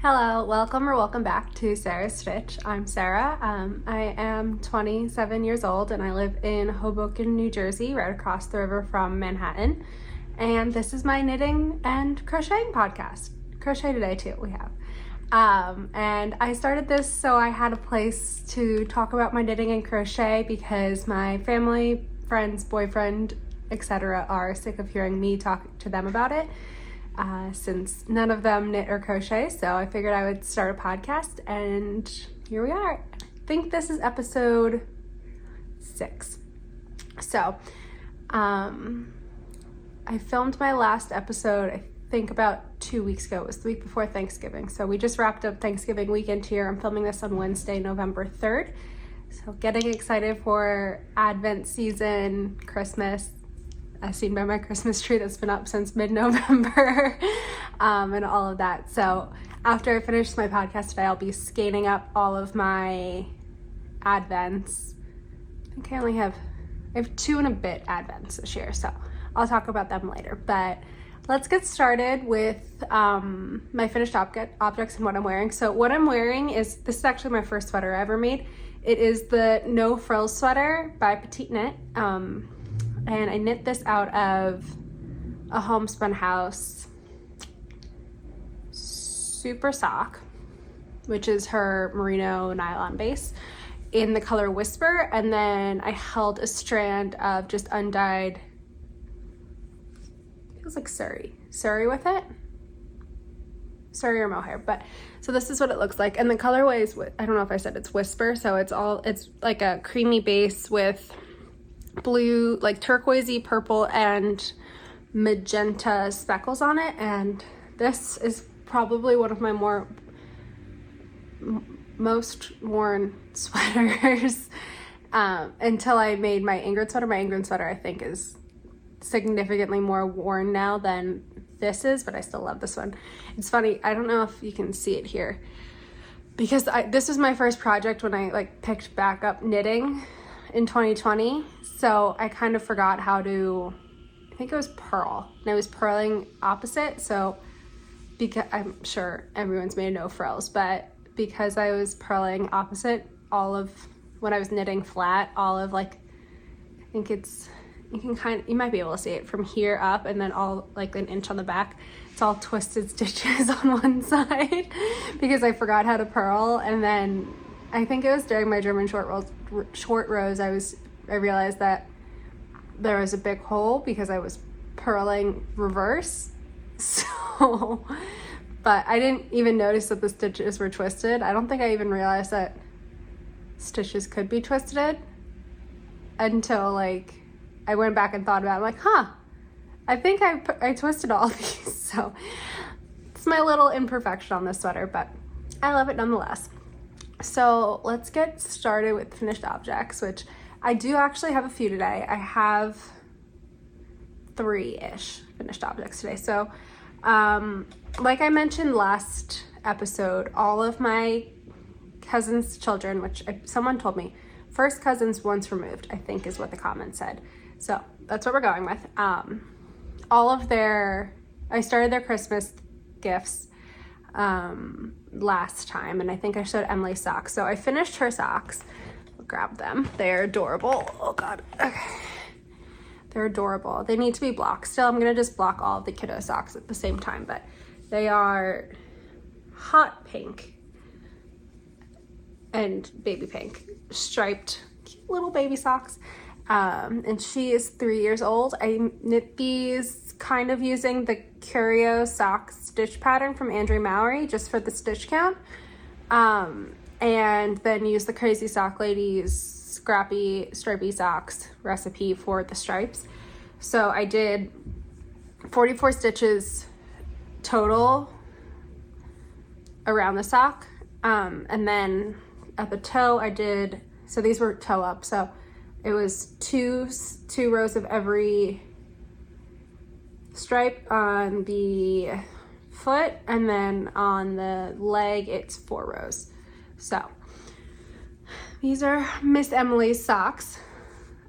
Hello, welcome back to Sarah's Stitch. I'm Sarah. I am 27 years old and I live in Hoboken, New Jersey, right across the river from Manhattan. And this is my knitting and crocheting podcast. Crochet Today too, we have. And I started this so I had a place to talk about my knitting and crochet because my family, friends, boyfriend, etc. are sick of hearing me talk to them about it. Since none of them knit or crochet, so I figured I would start a podcast, and here we are. I think this is episode 6. So, I filmed my last episode, I think about 2 weeks ago. It was the week before Thanksgiving. So we just wrapped up Thanksgiving weekend here. I'm filming this on Wednesday, November 3rd. So getting excited for Advent season, Christmas, as seen by my Christmas tree that's been up since mid-November, and all of that. So after I finish my podcast today, I'll be scanning up all of my Advents. I think I have 2 and a bit Advents this year, so I'll talk about them later. But let's get started with my finished objects and what I'm wearing. So what I'm wearing is, this is actually my first sweater I ever made. It is the No Frills sweater by PetiteKnit. And I knit this out of a Homespun House Super Sock, which is her merino nylon base, in the color Whisper. And then I held a strand of just undyed, it was like Surrey with it. Surrey or mohair, but so this is what it looks like. And the colorway is, I don't know if I said it's Whisper, so it's like a creamy base with blue, like turquoisey, purple, and magenta speckles on it. And this is probably one of my most worn sweaters until I made my Ingrid sweater. My Ingrid sweater I think is significantly more worn now than this is, but I still love this one. It's funny, I don't know if you can see it here, because this was my first project when I picked back up knitting in 2020, so I kind of forgot how to, I think it was purl, and I was purling opposite. So because I'm sure everyone's made no frills, but because I was purling opposite all of when I was knitting flat, all of I think it's, you might be able to see it from here up, and then all an inch on the back, it's all twisted stitches on one side because I forgot how to purl. And then I think it was during my German short rows I realized that there was a big hole because I was purling reverse. So, but I didn't even notice that the stitches were twisted. I don't think I even realized that stitches could be twisted until I went back and thought about it. I'm like, I think I twisted all of these. So it's my little imperfection on this sweater, but I love it nonetheless. So let's get started with finished objects, which I do actually have a few today. I have 3-ish finished objects today. So like I mentioned last episode, all of my cousins' children, which someone told me, first cousins once removed, I think is what the comment said. So that's what we're going with. I started their Christmas gifts last time, and I think I showed Emily socks. So I finished her socks. I'll grab them. They're adorable. Oh god. Okay. They're adorable. They need to be blocked still. I'm gonna just block all of the kiddo socks at the same time, but they are hot pink and baby pink, striped, cute little baby socks. And she is 3 years old. I knit these kind of using the Curio sock stitch pattern from Andrew Mowry just for the stitch count, and then use the Crazy Sock Ladies Scrappy Stripey socks recipe for the stripes. So I did 44 stitches total around the sock, and then at the toe I did, so these were toe up, so it was two rows of every stripe on the foot, and then on the leg it's 4 rows. So these are Miss Emily's socks.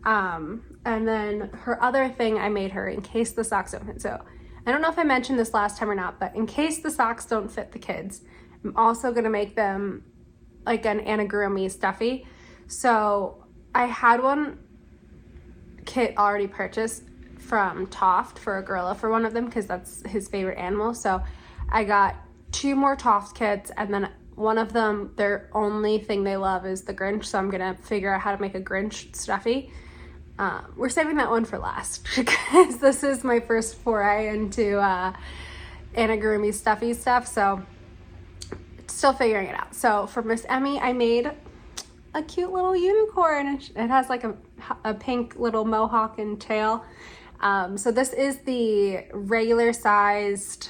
And then her other thing, I made her in case the socks don't fit. So I don't know if I mentioned this last time or not, but in case the socks don't fit the kids, I'm also gonna make them like an amigurumi stuffy. So I had one kit already purchased from Toft for a gorilla for one of them because that's his favorite animal. So I got 2 more Toft kits, and then one of them, their only thing they love is the Grinch, so I'm gonna figure out how to make a Grinch stuffy. We're saving that one for last because this is my first foray into amigurumi stuffy stuff, so still figuring it out. So for Miss Emmy, I made a cute little unicorn. It has like a pink little mohawk and tail. So this is the regular sized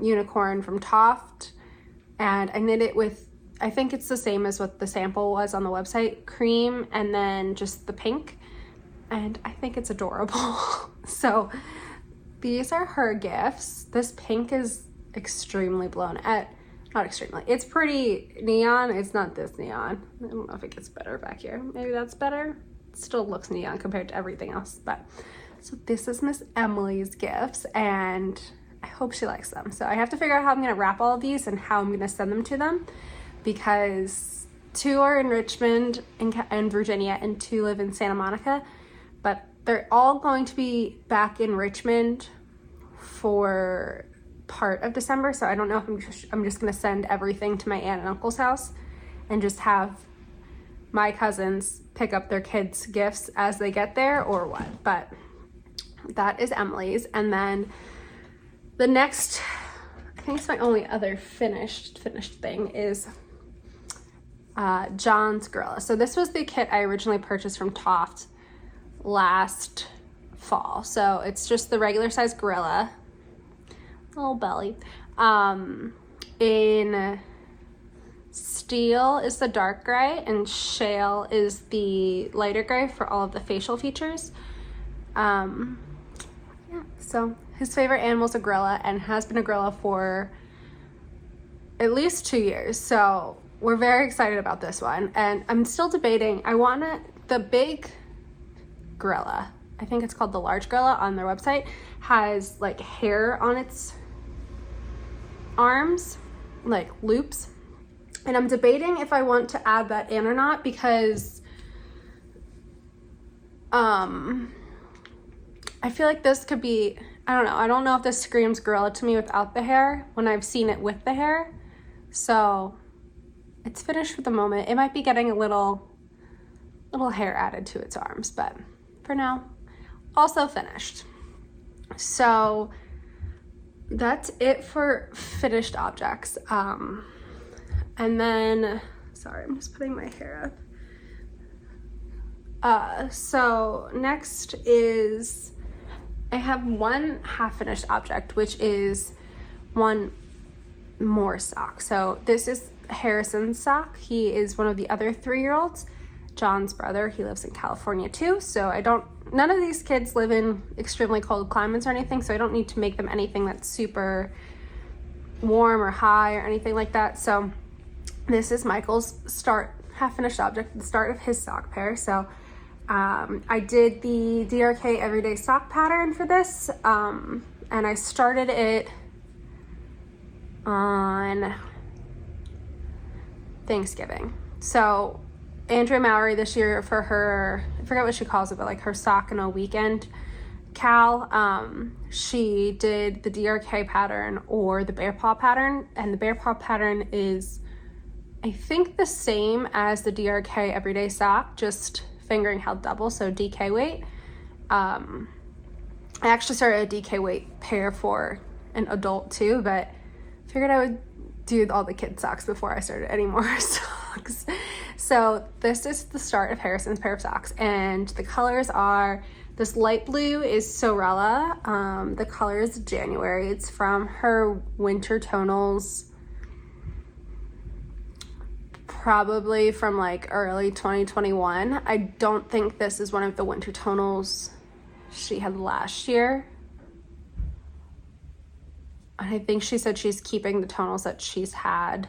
unicorn from Toft, and I knit it with, I think it's the same as what the sample was on the website, cream and then just the pink, and I think it's adorable. So these are her gifts. This pink is extremely blown at, not extremely, it's pretty neon. It's not this neon. I don't know if it gets better back here. Maybe that's better. It still looks neon compared to everything else. But so this is Miss Emily's gifts, and I hope she likes them. So I have to figure out how I'm gonna wrap all of these and how I'm gonna send them to them, because 2 are in Richmond and Virginia, and 2 live in Santa Monica, but they're all going to be back in Richmond for part of December. So I don't know if I'm just gonna send everything to my aunt and uncle's house and just have my cousins pick up their kids' gifts as they get there or what. But that is Emily's. And then the next, I think it's my only other finished thing, is John's gorilla. So this was the kit I originally purchased from Toft last fall. So it's just the regular size gorilla, little belly. In steel is the dark gray, and shale is the lighter gray for all of the facial features. Yeah, so his favorite animal is a gorilla, and has been a gorilla for at least 2 years. So we're very excited about this one, and I'm still debating. I want the big gorilla, I think it's called the large gorilla on their website, has like hair on its arms, like loops, and I'm debating if I want to add that in or not, because I feel like this could be, I don't know if this screams gorilla to me without the hair when I've seen it with the hair. So it's finished for the moment. It might be getting a little hair added to its arms, but for now, also finished. So that's it for finished objects. And then, sorry, I'm just putting my hair up. So next is, I have one half finished object, which is one more sock. So this is Harrison's sock. He is one of the other 3-year-olds, John's brother. He lives in California too. So none of these kids live in extremely cold climates or anything, so I don't need to make them anything that's super warm or high or anything like that. So this is Michael's half finished object, the start of his sock pair. So I did the DRK everyday sock pattern for this, and I started it on Thanksgiving. So Andrea Mowry this year, for her, I forget what she calls it, but like her sock in a weekend cal, she did the DRK pattern or the bear paw pattern, and the bear paw pattern is, I think, the same as the DRK everyday sock, just fingering held double, so DK weight. I actually started a DK weight pair for an adult too, but figured I would do all the kid socks before I started any more socks. So this is the start of Harrison's pair of socks, and the colors are, this light blue is Sorella, the color is January. It's from her winter tonals, probably from like early 2021. I don't think this is one of the winter tonals she had last year. I think she said she's keeping the tonals that she's had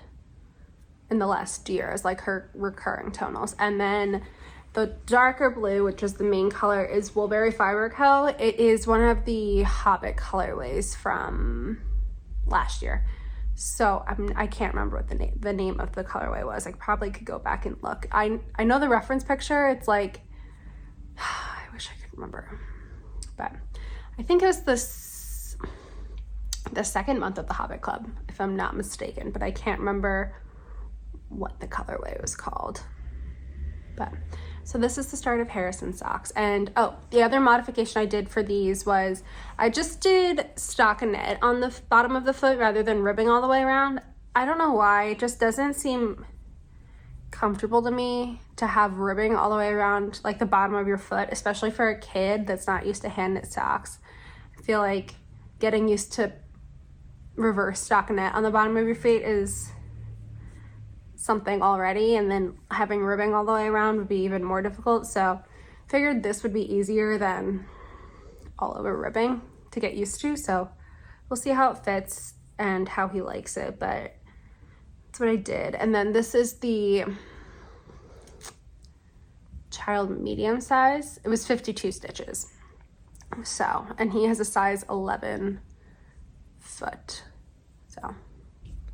in the last year as like her recurring tonals. And then the darker blue, which is the main color, is Woolberry Fiber Co. It is one of the Hobbit colorways from last year. So I can't remember what the name of the colorway was. I probably could go back and look. I know the reference picture. It's like, I wish I could remember, but I think it was the second month of the Hobbit Club, if I'm not mistaken, but I can't remember what the colorway was called. But so this is the start of Harrison socks. And oh, the other modification I did for these was I just did stockinette on the bottom of the foot rather than ribbing all the way around. I don't know why, it just doesn't seem comfortable to me to have ribbing all the way around like the bottom of your foot, especially for a kid that's not used to hand knit socks. I feel like getting used to reverse stockinette on the bottom of your feet is something already, and then having ribbing all the way around would be even more difficult. So figured this would be easier than all over ribbing to get used to. So we'll see how it fits and how he likes it, but that's what I did. And then this is the child medium size. It was 52 stitches. So, and he has a size 11 foot. So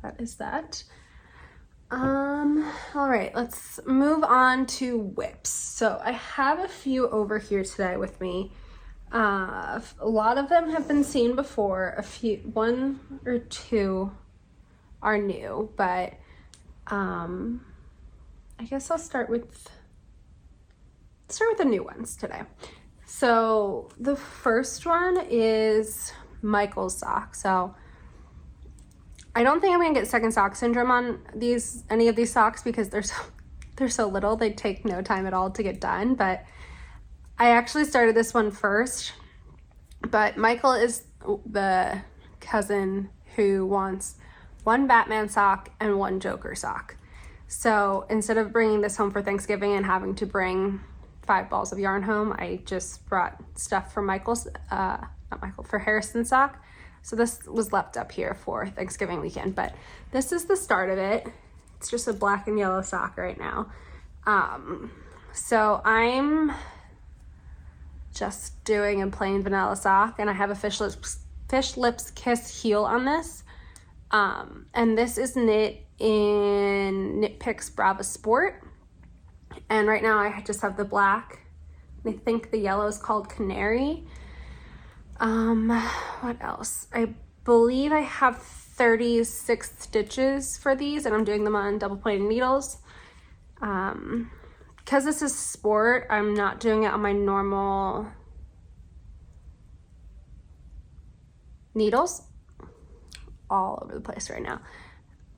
that is that. All right, let's move on to whips. So I have a few over here today with me. A lot of them have been seen before. One or two are new, but I guess I'll start with the new ones today. So the first one is Michael's sock. So I don't think I'm gonna get second sock syndrome on any of these socks because they're so little. They take no time at all to get done, but I actually started this one first. But Michael is the cousin who wants one Batman sock and one Joker sock. So instead of bringing this home for Thanksgiving and having to bring 5 balls of yarn home, I just brought stuff for for Harrison's sock. So this was left up here for Thanksgiving weekend, but this is the start of it. It's just a black and yellow sock right now. So I'm just doing a plain vanilla sock, and I have a Fish Lips Kiss heel on this. And this is knit in Knit Picks Brava Sport. And right now I just have the black. I think the yellow is called Canary. What else? I believe I have 36 stitches for these, and I'm doing them on double pointed needles. Because this is sport, I'm not doing it on my normal needles. All over the place right now,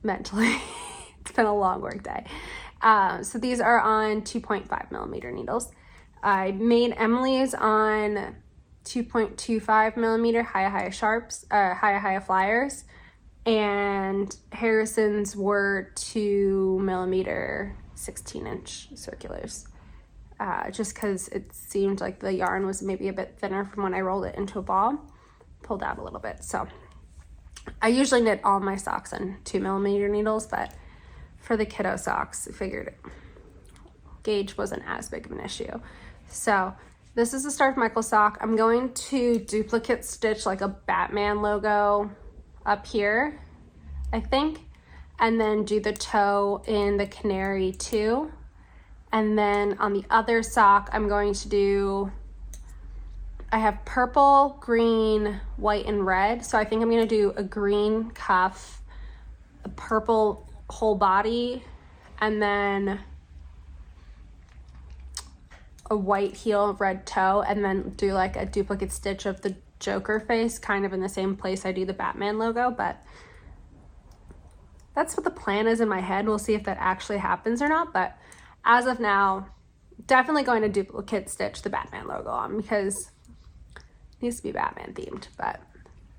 mentally. It's been a long work day. So these are on 2.5 millimeter needles. I made Emily's on 2.25 millimeter Hiya Sharps, Hiya Flyers, and Harrison's were 2 millimeter 16-inch circulars. Just because it seemed like the yarn was maybe a bit thinner from when I rolled it into a ball, pulled out a little bit. So I usually knit all my socks on 2 millimeter needles, but for the kiddo socks, I figured gauge wasn't as big of an issue. So this is the start of Michael's sock. I'm going to duplicate stitch like a Batman logo up here, I think, and then do the toe in the Canary too. And then on the other sock, I'm going to do, I have purple, green, white, and red. So I think I'm gonna do a green cuff, a purple whole body, and then a white heel, red toe, and then do like a duplicate stitch of the Joker face, kind of in the same place I do the Batman logo. But that's what the plan is in my head. We'll see if that actually happens or not, but as of now, definitely going to duplicate stitch the Batman logo on because it needs to be Batman themed, but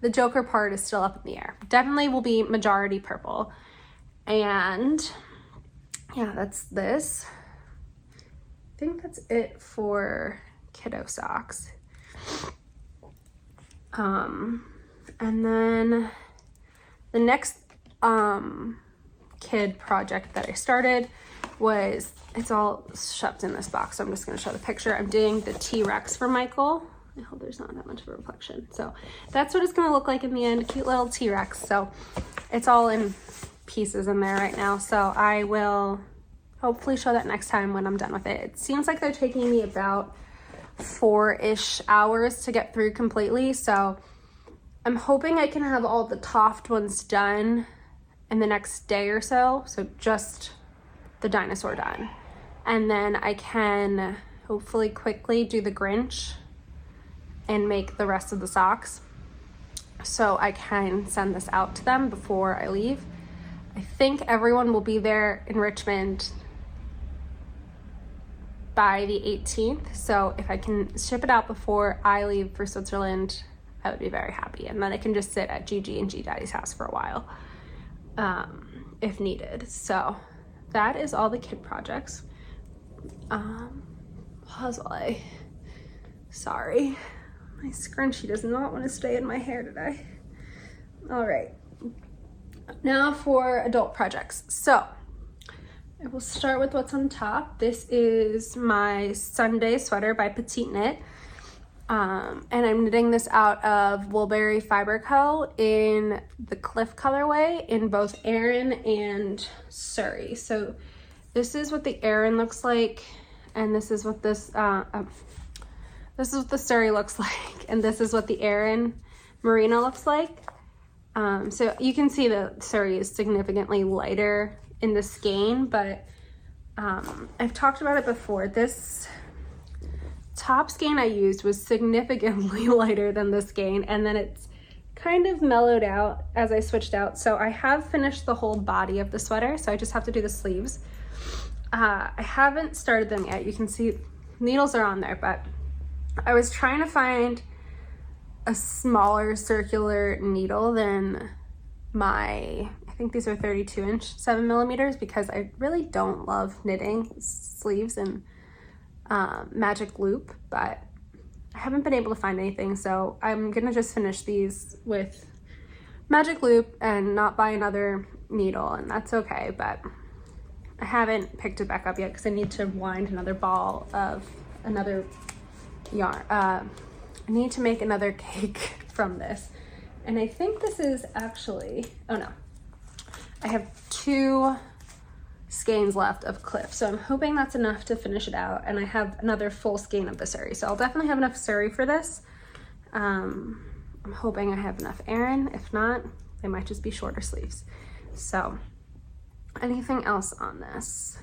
the Joker part is still up in the air. Definitely will be majority purple. And yeah, that's this. I think that's it for kiddo socks. And then the next kid project that I started was, it's all shoved in this box, so I'm just going to show the picture. I'm doing the T-Rex for Michael. I hope there's not that much of a reflection. So that's what it's gonna look like in the end. Cute little T-Rex. So it's all in pieces in there right now. So I will hopefully show that next time when I'm done with it. It seems like they're taking me about 4-ish hours to get through completely. So I'm hoping I can have all the Toft ones done in the next day or so. So just the dinosaur done. And then I can hopefully quickly do the Grinch and make the rest of the socks so I can send this out to them before I leave. I think everyone will be there in Richmond by the 18th. So if I can ship it out before I leave for Switzerland, I would be very happy. And then I can just sit at Gigi and G Daddy's house for a while if needed. So that is all the kid projects. Pause while I, sorry. My scrunchie does not want to stay in my hair today. All right, now for adult projects. So I will start with what's on top. This is my Sunday sweater by PetiteKnit. And I'm knitting this out of Woolberry Fiber Co. in the Cliff colorway in both Aran and Surrey. So this is what the Aran looks like, and this is what this is what the Surrey looks like, and this is what the Aran Merino looks like. So you can see the Surrey is significantly lighter in the skein, but I've talked about it before. This top skein I used was significantly lighter than the skein, and then it's kind of mellowed out as I switched out. So I have finished the whole body of the sweater, so I just have to do the sleeves. I haven't started them yet. You can see needles are on there, but I was trying to find a smaller circular needle than my, I think these are 32-inch 7mm, because I really don't love knitting sleeves and magic loop, but I haven't been able to find anything. So I'm gonna just finish these with magic loop and not buy another needle, and that's okay. But I haven't picked it back up yet because I need to wind another ball of another yarn. I need to make another cake from this, and I think this is actually, oh no, I have 2 skeins left of Cliff, so I'm hoping that's enough to finish it out, and I have another full skein of the Surrey, so I'll definitely have enough Surrey for this. I'm hoping I have enough Aran. If not, they might just be shorter sleeves. So anything else on this?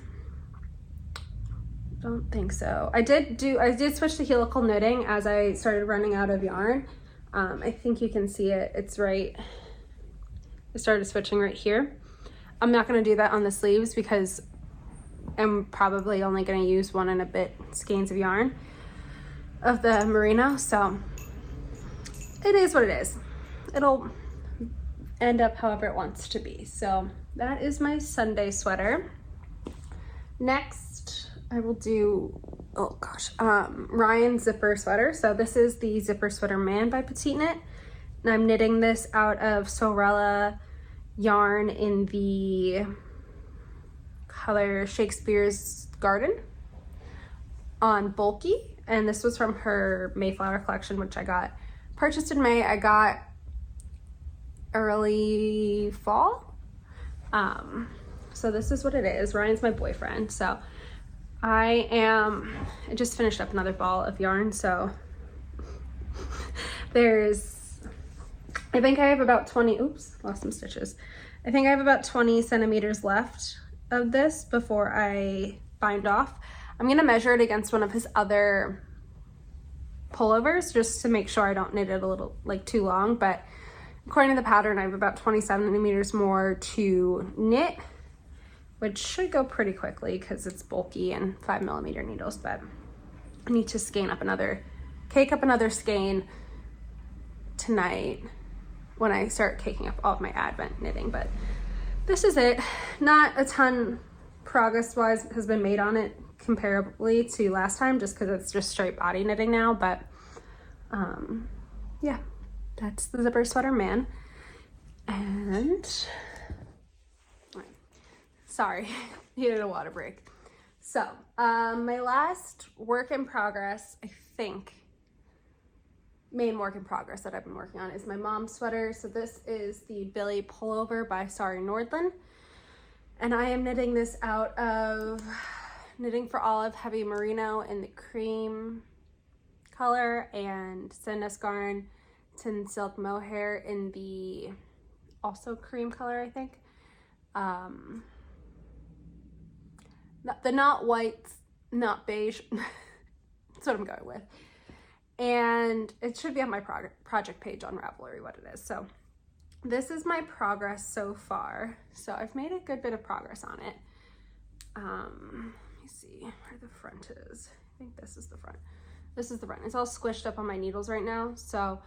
Don't think so. I did switch to helical knitting as I started running out of yarn. I think you can see it. It's right, I started switching right here. I'm not going to do that on the sleeves because I'm probably only going to use 1 and a bit skeins of yarn of the merino. So it is what it is. It'll end up however it wants to be. So that is my Sunday sweater. Next, I will do, oh gosh, Ryan's zipper sweater. So this is the Zipper Sweater Man by PetiteKnit, and I'm knitting this out of Sorella yarn in the color Shakespeare's Garden on bulky, and this was from her Mayflower collection, which I got purchased in May. I got early fall. So this is what it is. Ryan's my boyfriend, so I just finished up another ball of yarn, so I think I have about 20, oops, lost some stitches. I think I have about 20 centimeters left of this before I bind off. I'm gonna measure it against one of his other pullovers just to make sure I don't knit it a little, like, too long, but according to the pattern, I have about 20 centimeters more to knit, which should go pretty quickly because it's bulky and 5mm needles, but I need to cake up another skein tonight when I start caking up all of my Advent knitting. But this is it. Not a ton progress-wise has been made on it comparably to last time, just because it's just straight body knitting now, but yeah, that's the Zipper Sweater Man. And sorry, needed a water break. So my last work in progress, I think, main work in progress that I've been working on is my mom's sweater. So this is the Billy Pullover by Sari Nordlund. And I am knitting this out of Knitting for Olive Heavy Merino in the cream color and Sandnes Garn Tin Silk Mohair in the also cream color, I think. The not white, not beige. That's what I'm going with. And it should be on my project page on Ravelry what it is. So this is my progress so far. So I've made a good bit of progress on it. Let me see where the front is. I think this is the front. This is the front. It's all squished up on my needles right now. So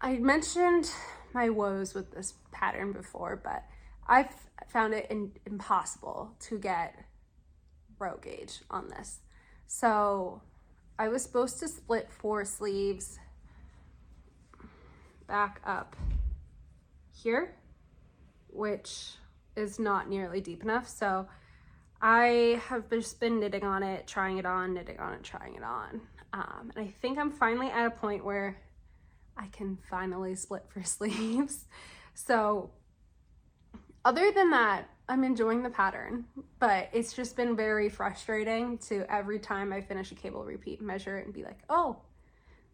I mentioned my woes with this pattern before, but I've found it impossible to get row gauge on this. So I was supposed to split 4 sleeves back up here, which is not nearly deep enough. So I have just been knitting on it, trying it on, knitting on it, trying it on. And I think I'm finally at a point where I can finally split for sleeves. So other than that, I'm enjoying the pattern, but it's just been very frustrating to every time I finish a cable repeat measure it and be like, oh,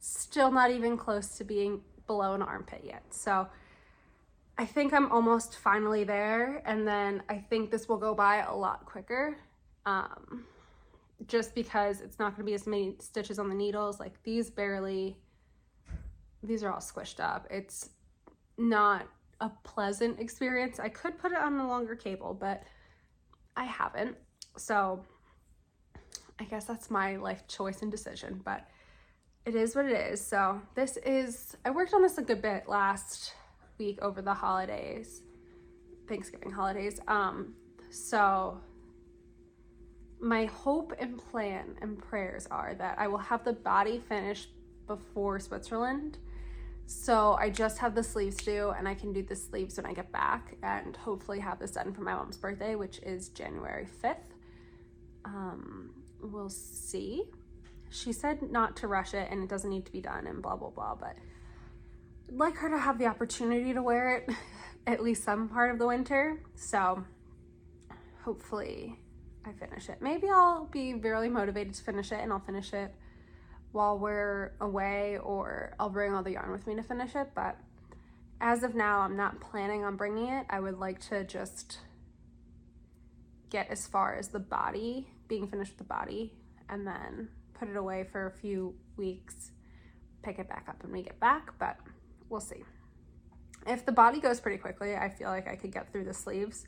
still not even close to being below an armpit yet. So I think I'm almost finally there, and then I think this will go by a lot quicker, just because it's not going to be as many stitches on the needles. Like these are all squished up. It's not a pleasant experience. I could put it on a longer cable, but I haven't. So I guess that's my life choice and decision, but it is what it is. So this is, I worked on this a good bit last week over the holidays, Thanksgiving holidays. So my hope and plan and prayers are that I will have the body finished before Switzerland. So I just have the sleeves to do, and I can do the sleeves when I get back and hopefully have this done for my mom's birthday, which is January 5th. We'll see. She said not to rush it and it doesn't need to be done and blah, blah, blah, but I'd like her to have the opportunity to wear it at least some part of the winter. So hopefully I finish it. Maybe I'll be really motivated to finish it and I'll finish it while we're away, or I'll bring all the yarn with me to finish it. But as of now, I'm not planning on bringing it. I would like to just get as far as the body, being finished with the body, and then put it away for a few weeks, pick it back up when we get back, but we'll see. If the body goes pretty quickly, I feel like I could get through the sleeves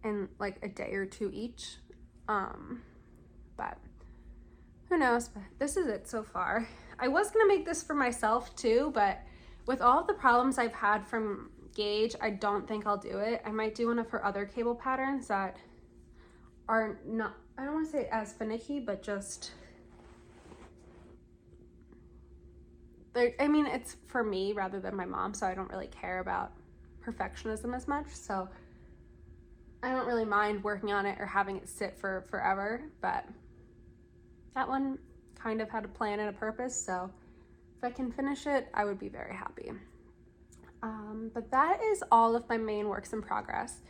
in like a day or 2 each. But who knows? But this is it so far. I was gonna make this for myself too, but with all of the problems I've had from gauge, I don't think I'll do it. I might do one of her other cable patterns that are not, I don't want to say as finicky, but just, I mean, it's for me rather than my mom, so I don't really care about perfectionism as much. So I don't really mind working on it or having it sit for forever, but that one kind of had a plan and a purpose, so if I can finish it, I would be very happy. But that is all of my main works in progress.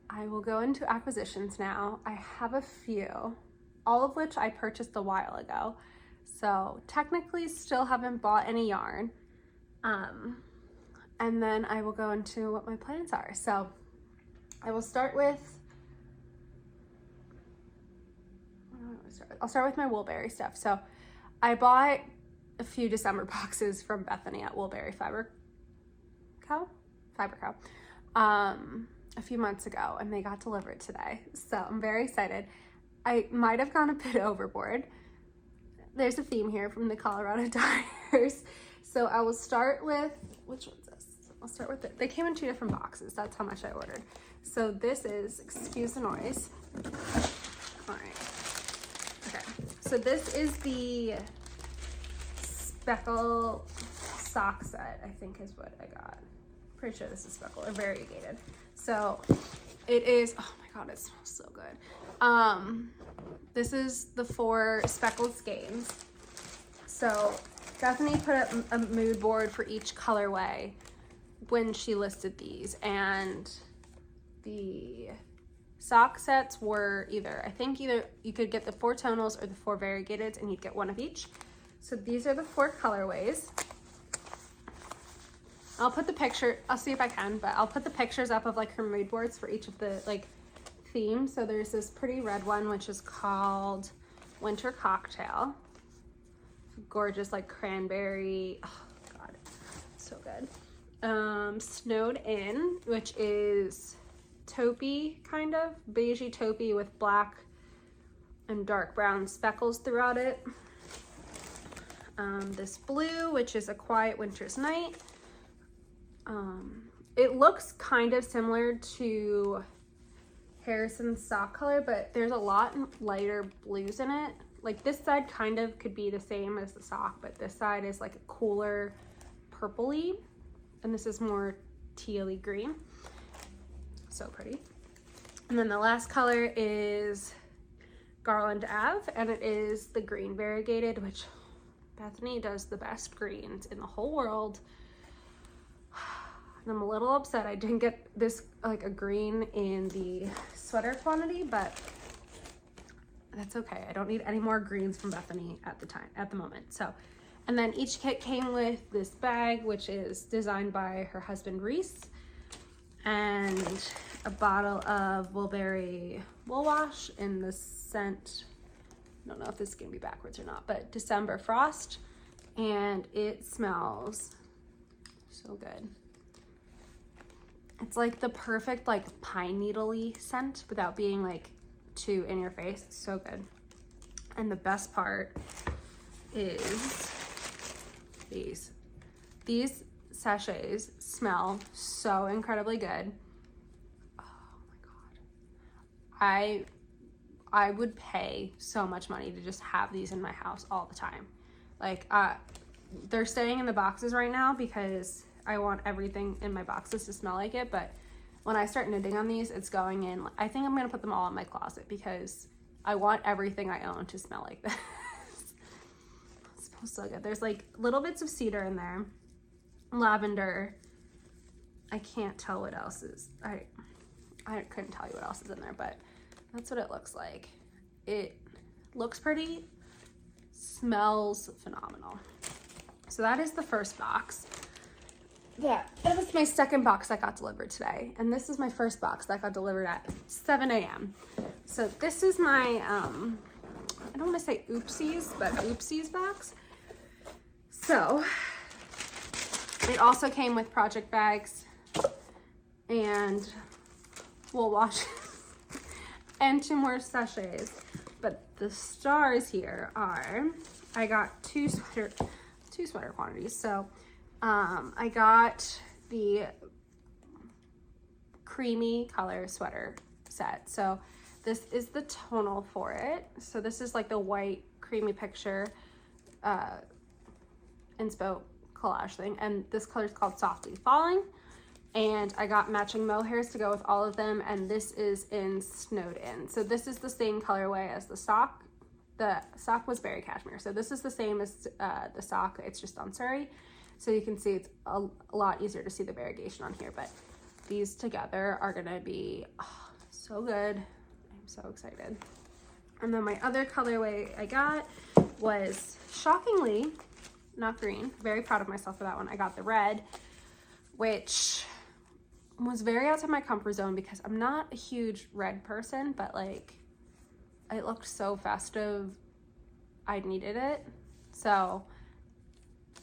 I will go into acquisitions now. I have a few, all of which I purchased a while ago, so technically still haven't bought any yarn. And then I will go into what my plans are. So I will start with, I'll start with my Woolberry stuff. So I bought a few December boxes from Bethany at Woolberry Fiber Co. A few months ago, and they got delivered today. So I'm very excited. I might have gone a bit overboard. There's a theme here from the Colorado Dyers. So I will start with, which one's this? I'll start with it. They came in 2 different boxes. That's how much I ordered. So this is, excuse the noise. All right. Okay. So this is the speckle sock set, I think is what I got. Pretty sure this is speckle or variegated. So it is, oh my God, it smells so good. This is the 4 speckled skeins. So Bethany put up a mood board for each colorway when she listed these, and the sock sets were either you could get the 4 tonals or the 4 variegateds, and you'd get one of each. So these are the 4 colorways. I'll put the picture, I'll see if I can, but I'll put the pictures up of like her mood boards for each of the like themes. So there's this pretty red one, which is called Winter Cocktail. Gorgeous, like cranberry, oh God, so good. Snowed In, which is taupey, kind of beigey taupey with black and dark brown speckles throughout it. This blue, which is A Quiet Winter's Night. It looks kind of similar to Harrison's sock color, but there's a lot lighter blues in it. Like this side kind of could be the same as the sock, but this side is like a cooler purpley, and this is more tealy green. So pretty. And then the last color is Garland Ave, and it is the green variegated, which Bethany does the best greens in the whole world. And I'm a little upset I didn't get this like a green in the sweater quantity, but that's okay. I don't need any more greens from Bethany at the moment. So, and then each kit came with this bag, which is designed by her husband Reese, and a bottle of Woolberry Wool Wash in the scent, I don't know if this is gonna be backwards or not, but December Frost, and it smells so good. It's like the perfect like pine needle-y scent without being like too in your face. It's so good. And the best part is these sachets smell so incredibly good. Oh my God. I would pay so much money to just have these in my house all the time. Like they're staying in the boxes right now because I want everything in my boxes to smell like it, but when I start knitting on these, it's going in. I think I'm gonna put them all in my closet because I want everything I own to smell like this. It smells so good. There's like little bits of cedar in there, lavender. I can't tell what else is. I couldn't tell you what else is in there, but that's what it looks like. It looks pretty, smells phenomenal. So that is the first box. That was my second box that got delivered today, and this is my first box that got delivered at 7 a.m. So this is my I don't want to say oopsies, but oopsies box. So it also came with project bags and wool wash and 2 more sachets, but the stars here are, I got two sweater quantities. So I got the creamy color sweater set. So this is the tonal for it. So this is like the white creamy picture inspo collage thing. And this color is called Softly Falling. And I got matching mohairs to go with all of them. And this is in Snowed In. So this is the same colorway as the sock. The sock was berry cashmere. So this is the same as the sock. It's just on Surrey. So you can see it's a lot easier to see the variegation on here, but these together are gonna be so good. I'm so excited. And then my other colorway I got was, shockingly, not green. Very proud of myself for that one. I got the red, which was very outside my comfort zone because I'm not a huge red person, but like it looked so festive, I needed it. So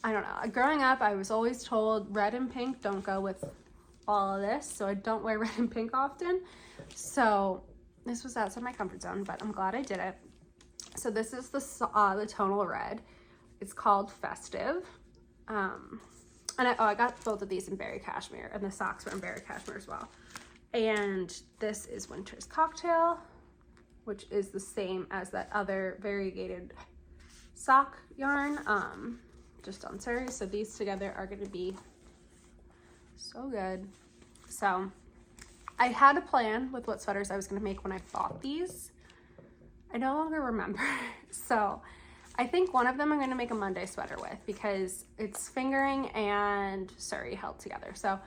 I don't know. Growing up, I was always told red and pink don't go with all of this, so I don't wear red and pink often. So this was outside my comfort zone, but I'm glad I did it. So this is the tonal red. It's called Festive. And I got both of these in berry cashmere, and the socks were in berry cashmere as well. And this is Winter's Cocktail, which is the same as that other variegated sock yarn. Just on Surrey. So these together are going to be so good. So I had a plan with what sweaters I was going to make when I bought these. I no longer remember. So I think one of them I'm going to make a Monday sweater with because it's fingering and Surrey held together. So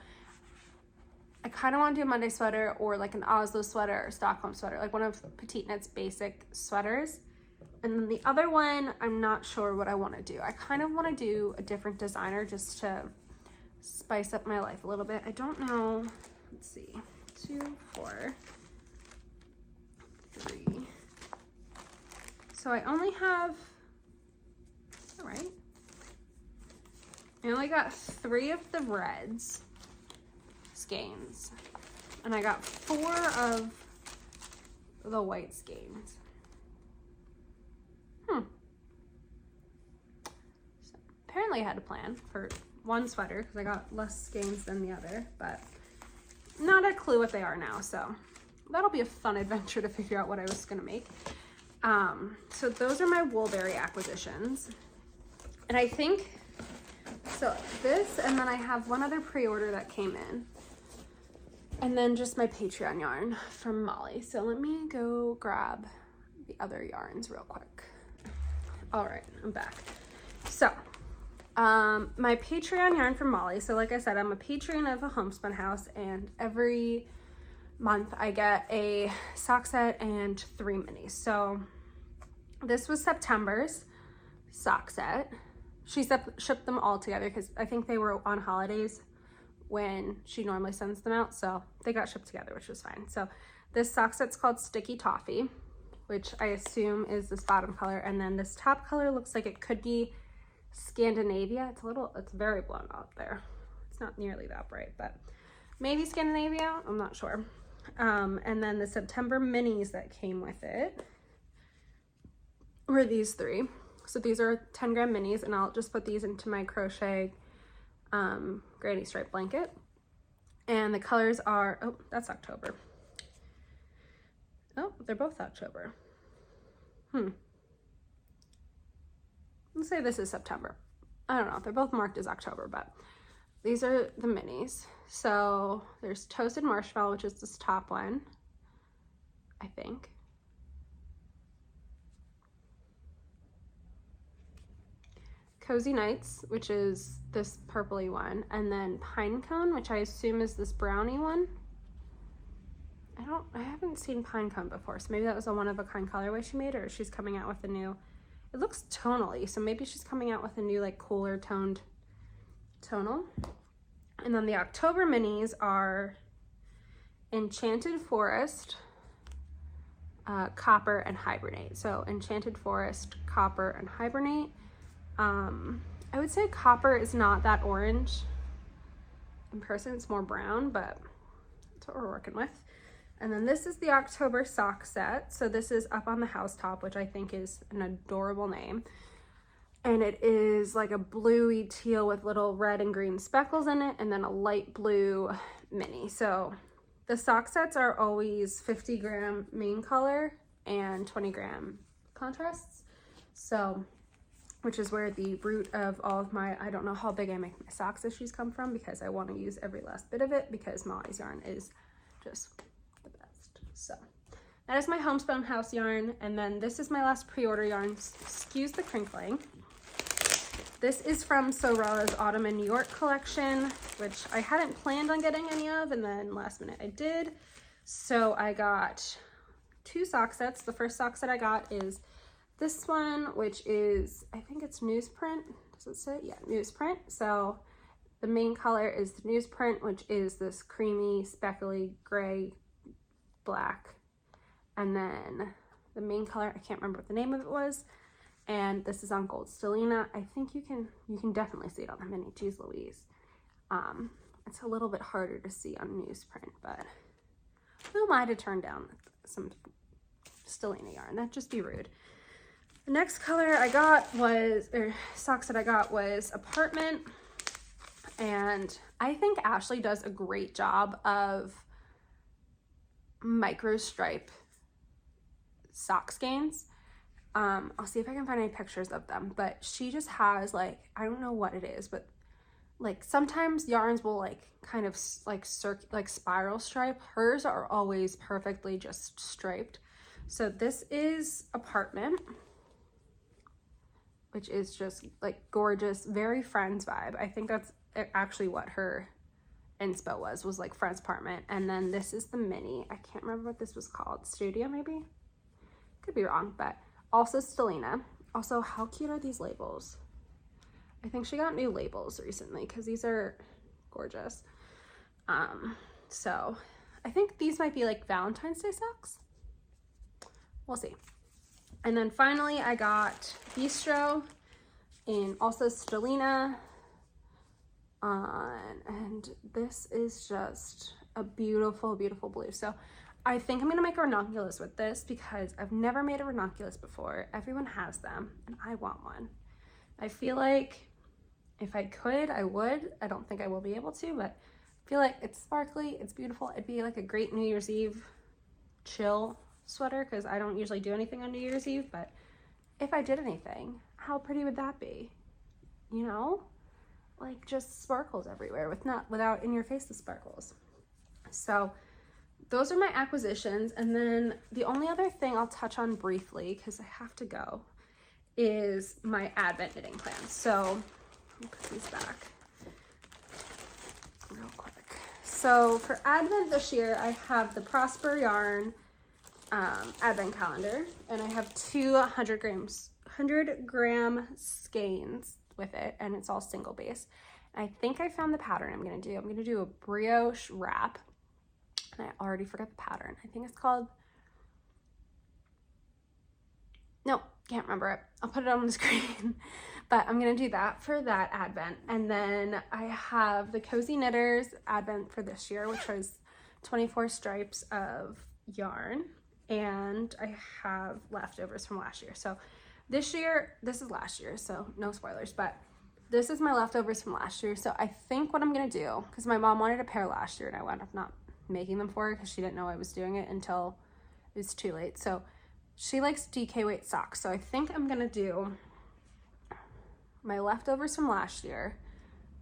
I kind of want to do a Monday sweater or like an Oslo sweater or Stockholm sweater, like one of PetiteKnit's basic sweaters. And then the other one, I'm not sure what I want to do. I kind of want to do a different designer just to spice up my life a little bit. I don't know. Let's see. 2, 4, 3. So I only have, all right. I only got 3 of the reds skeins, and I got 4 of the white skeins. So apparently I had a plan for one sweater because I got less skeins than the other, but not a clue what they are now, so that'll be a fun adventure to figure out what I was gonna make. So those are my Woolberry acquisitions, and I think so this, and then I have one other pre-order that came in, and then just my Patreon yarn from Molly. So let me go grab the other yarns real quick. All right, I'm back. So my Patreon yarn from Molly. So like I said, I'm a patron of a homespun house, and every month I get a sock set and 3 minis. So this was September's sock set. She shipped them all together because I think they were on holidays when she normally sends them out, so they got shipped together, which was fine. So this sock set's called Sticky Toffee, which I assume is this bottom color, and then this top color looks like it could be Scandinavia. It's very blown out there. It's not nearly that bright, but maybe Scandinavia, I'm not sure. And then the September minis that came with it were these 3. So these are 10 gram minis, and I'll just put these into my crochet granny stripe blanket. And the colors are, oh, that's October. Oh, they're both October. Let's say this is September. I don't know, they're both marked as October, but these are the minis. So there's Toasted Marshmallow, which is this top one, I think. Cozy Nights, which is this purpley one, and then Pine Cone, which I assume is this brownie one. I haven't seen Pine Cone before, so maybe that was a one-of-a-kind colorway she made, or she's coming out with a new, it looks tonally, so maybe she's coming out with a new like cooler toned tonal. And then the October minis are Enchanted Forest, Copper, and Hibernate. So Enchanted Forest, Copper, and Hibernate. I would say Copper is not that orange in person, it's more brown, but that's what we're working with. And then this is the October sock set. So this is Up on the Housetop, which I think is an adorable name. And it is like a bluey teal with little red and green speckles in it, and then a light blue mini. So the sock sets are always 50 gram main color and 20 gram contrasts. So, which is where the root of all of my, I don't know how big I make my socks issues come from, because I want to use every last bit of it, because Molly's yarn is just the best. So that is my homespun house yarn. And then this is my last pre-order yarn. Excuse the crinkling. This is from Sorela's Autumn in New York collection, which I hadn't planned on getting any of, and then last minute I did. So I got 2 sock sets. The first sock set I got is this one, which is, I think it's newsprint. Does it say? Yeah, newsprint. So the main color is the newsprint, which is this creamy, speckly, gray, black. And then the main color, I can't remember what the name of it was. And this is on Gold Stellina. I think you can definitely see it on the mini. Geez Louise. It's a little bit harder to see on newsprint, but who am I to turn down some Stellina yarn? That'd just be rude. The next color I got was, or socks that I got was Apartment. And I think Ashley does a great job of micro stripe sock skeins. I'll see if I can find any pictures of them, but she just has like, I don't know what it is, but like sometimes yarns will like kind of like spiral stripe. Hers are always perfectly just striped. So this is Apartment. which is just like gorgeous, very Friends vibe. I think that's actually what her inspo was like Friends apartment. And then this is the mini. I can't remember what this was called. Studio maybe? Could be wrong, but also Stellina. Also, how cute are these labels? I think she got new labels recently because these are gorgeous. So I think these might be like Valentine's Day socks. We'll see. And then finally I got Bistro in also Stellina. And this is just a beautiful, beautiful blue. So I think I'm gonna make a ranunculus with this because I've never made a ranunculus before. Everyone has them and I want one. I feel like if I could, I would. I don't think I will be able to, but I feel like it's sparkly, it's beautiful. It'd be like a great New Year's Eve chill sweater because I don't usually do anything on New Year's Eve, but if I did anything, how pretty would that be? You know? Like just sparkles everywhere without in your face the sparkles. So those are my acquisitions. And then the only other thing I'll touch on briefly because I have to go is my Advent knitting plan. So let me put these back real quick. So for Advent this year, I have the Prosper Yarn Advent calendar, and I have 100 gram skeins with it, and it's all single base. I think I found the pattern I'm gonna do. I'm gonna do a brioche wrap, and I already forgot the pattern. I think it's called, no, can't remember it. I'll put it on the screen. But I'm gonna do that for that Advent. And then I have the Cozy Knitters Advent for this year, which was 24 stripes of yarn. And I have leftovers from last year. So this year, this is last year, so no spoilers, but this is my leftovers from last year. So I think what I'm gonna do, because my mom wanted a pair last year and I wound up not making them for her because she didn't know I was doing it until it was too late. So she likes DK weight socks. So I think I'm gonna do my leftovers from last year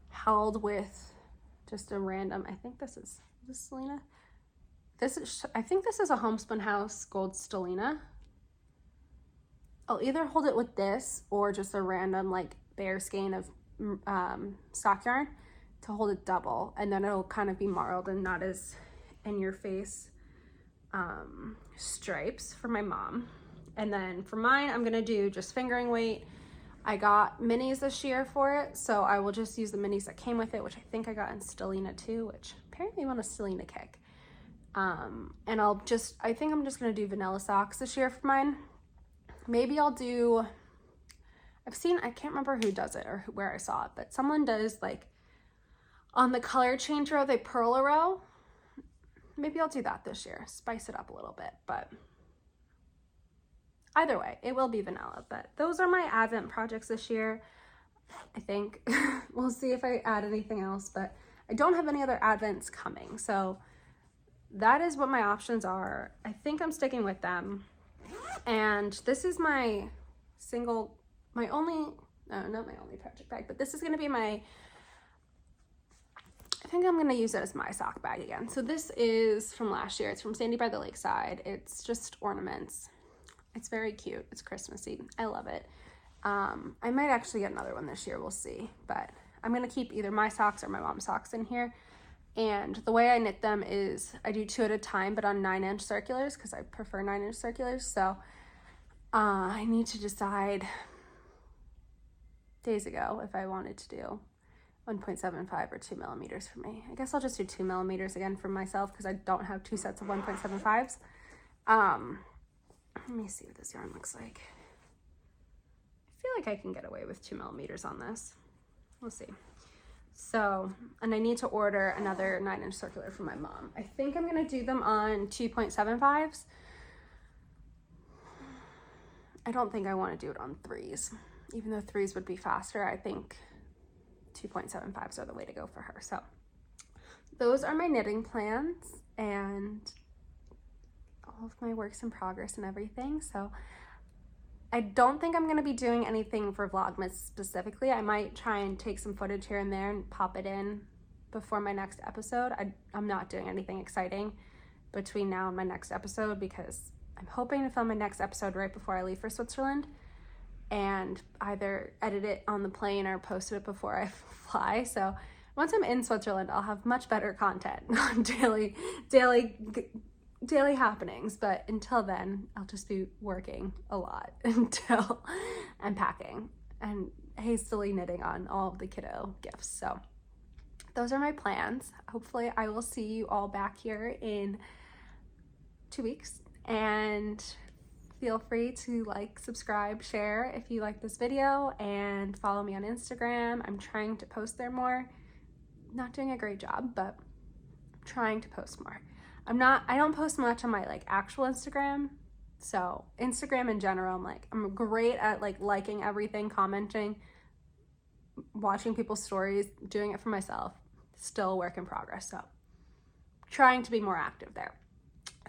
held with just a random, I think this is Stellina? I think this is a Homespun House Gold Stellina. I'll either hold it with this or just a random like bare skein of sock yarn to hold it double, and then it'll kind of be marled and not as in your face stripes for my mom. And then for mine, I'm gonna do just fingering weight. I got minis this year for it, so I will just use the minis that came with it, which I think I got in Stellina too, which apparently I'm on a Stellina kick. And I think I'm just gonna do vanilla socks this year for mine. Maybe I'll do, I can't remember who does it or where I saw it, but someone does like on the color change row, they purl a row. Maybe I'll do that this year, spice it up a little bit, but either way, it will be vanilla. But those are my Advent projects this year, I think. We'll see if I add anything else, but I don't have any other Advents coming. So that is what my options are. I think I'm sticking with them. And this is not my only project bag, but this is gonna be I think I'm gonna use it as my sock bag again. So this is from last year. It's from Sandy by the Lakeside. It's just ornaments. It's very cute. It's Christmassy. I love it. I might actually get another one this year. We'll see. But I'm gonna keep either my socks or my mom's socks in here. And the way I knit them is I do 2 at a time, but on 9-inch circulars because I prefer 9-inch circulars. So I need to decide days ago if I wanted to do 1.75 or 2 millimeters for me. I guess I'll just do 2 millimeters again for myself because I don't have 2 sets of 1.75s. Let me see what this yarn looks like. I feel like I can get away with 2 millimeters on this. We'll see. So, and I need to order another 9-inch circular for my mom. I think I'm gonna do them on 2.75s. I don't think I wanna do it on 3s. Even though 3s would be faster, I think 2.75s are the way to go for her. So those are my knitting plans and all of my works in progress and everything. So I don't think I'm going to be doing anything for Vlogmas specifically. I might try and take some footage here and there and pop it in before my next episode. I'm not doing anything exciting between now and my next episode because I'm hoping to film my next episode right before I leave for Switzerland. and either edit it on the plane or post it before I fly. So once I'm in Switzerland, I'll have much better content on daily happenings. But until then, I'll just be working a lot until I'm packing and hastily knitting on all of the kiddo gifts. So those are my plans. Hopefully I will see you all back here in 2 weeks, and feel free to like, subscribe, share if you like this video, and follow me on Instagram. I'm trying to post there more. Not doing a great job, but trying to post more. I don't post much on my like actual Instagram. So Instagram in general, I'm great at liking everything, commenting, watching people's stories, doing it for myself. Still a work in progress. So trying to be more active there.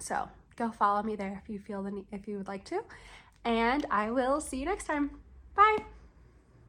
So go follow me there if you would like to. And I will see you next time. Bye.